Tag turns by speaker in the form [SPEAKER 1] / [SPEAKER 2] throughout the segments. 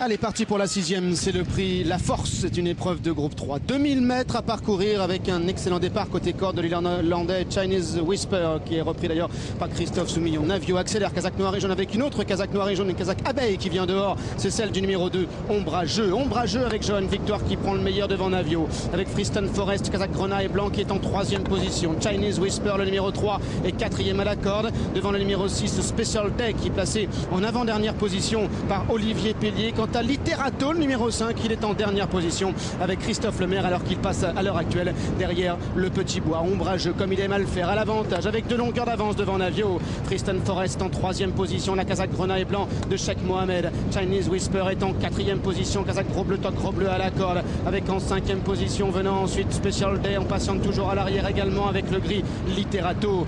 [SPEAKER 1] Allez, parti pour la 6e, c'est le prix La Force, c'est une épreuve de groupe 3. 2000 mètres à parcourir avec un excellent départ côté corde de l'Irlandais Chinese Whisper, qui est repris d'ailleurs par Christophe Soumillon. Navio accélère, casaque noir et jaune avec une autre casaque noir et jaune, une casaque abeille qui vient dehors, c'est celle du numéro 2, Ombrageux. Ombrageux avec Johan Victoire qui prend le meilleur devant Navio, avec Freestone Forest, casaque grenaille blanc qui est en 3e position. Chinese Whisper, le numéro 3, est 4e à la corde, devant le numéro 6, Special Day, qui est placé en avant-dernière position par Olivier Pellier. Quant à Literato, le numéro 5, il est en dernière position avec Christophe Lemaire, alors qu'il passe à l'heure actuelle derrière le Petit Bois. Ombrageux, comme il aime à le faire, à l'avantage avec 2 longueurs d'avance devant Navio. Freestone Forest en 3e position, la casaque grenaille blanc de Cheikh Mohamed. Chinese Whisper est en 4e position, casaque gros bleu, toc gros bleu à la corde, avec en 5e position venant ensuite Special Day. On patiente toujours à l'arrière également avec le gris Literato.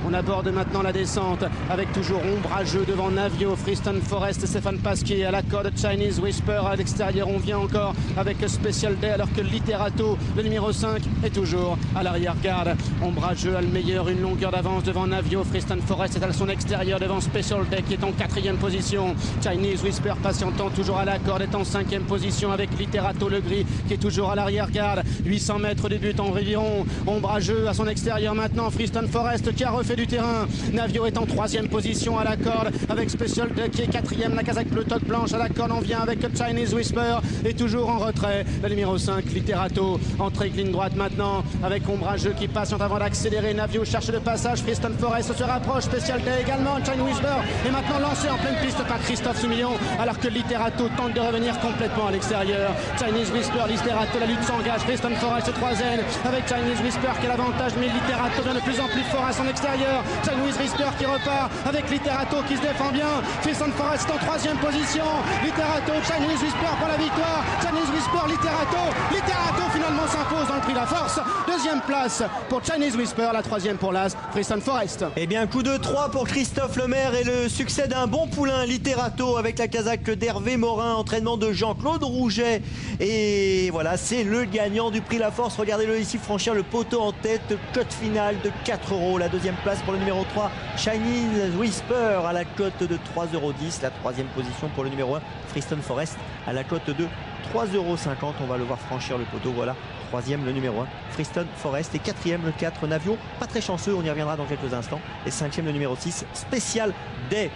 [SPEAKER 1] On aborde maintenant la descente avec toujours Ombrageux devant Navio, Freestone Forest, Stéphane Pasquier à la corde, Chinese Whisper à l'extérieur. On vient encore avec Special Day, alors que Literato, le numéro 5, est toujours à l'arrière-garde. Ombrageux a le meilleur, une longueur d'avance devant Navio. Freestone Forest est à son extérieur devant Special Day qui est en 4e position. Chinese Whisper patientant toujours à la corde est en 5e position avec Literato le gris qui est toujours à l'arrière-garde. 800 mètres du but environ. Ombrageux à son extérieur maintenant. Freestone Forest qui a refait du terrain. Navio est en 3e position à la corde avec Special Day qui est 4e. La casaque bleu toque blanche à la corde. On vient avec Chinese Whisper et toujours en retrait le numéro 5 Literato. Entrée ligne droite maintenant avec Ombrageux qui patiente avant d'accélérer. Navio cherche le passage. Freestone Forest se rapproche. Special Day également. Chinese Whisper est maintenant lancé en pleine piste par Christophe Soumillon, alors que Literato tente de revenir complètement à l'extérieur. Chinese Whisper, Literato, la lutte s'engage. Freestone Forest 3e avec Chinese Whisper qui a l'avantage, mais Literato vient de plus en plus fort à son extérieur. Chinese Whisper qui repart avec Literato qui se défend bien. Freestone Forest en 3e position. Literato, Chinese Whisper pour la victoire. Chinese Whisper, Literato. Literato finalement s'impose dans le prix La Force. 2e place pour Chinese Whisper, la 3e pour l'As Freestone Forest.
[SPEAKER 2] Eh bien, coup de 3 pour Christophe Lemaire et le succès d'un bon poulain, Literato, avec la casaque d'Hervé Morin, entraînement de Jean-Claude Rouget. Et voilà, c'est le gagnant du prix La Force. Regardez-le ici franchir le poteau en tête. Cote finale de 4 €. La 2e place pour le numéro 3, Chinese Whisper, à la cote de 3,10 €. La 3e position pour le numéro 1, Freestone Forest, à la cote de 3,50 €. On va le voir franchir le poteau. Voilà, 3e le numéro 1, Freestone Forest, et 4e le 4, Navio. Pas très chanceux, on y reviendra dans quelques instants. Et 5e le numéro 6, Special Day.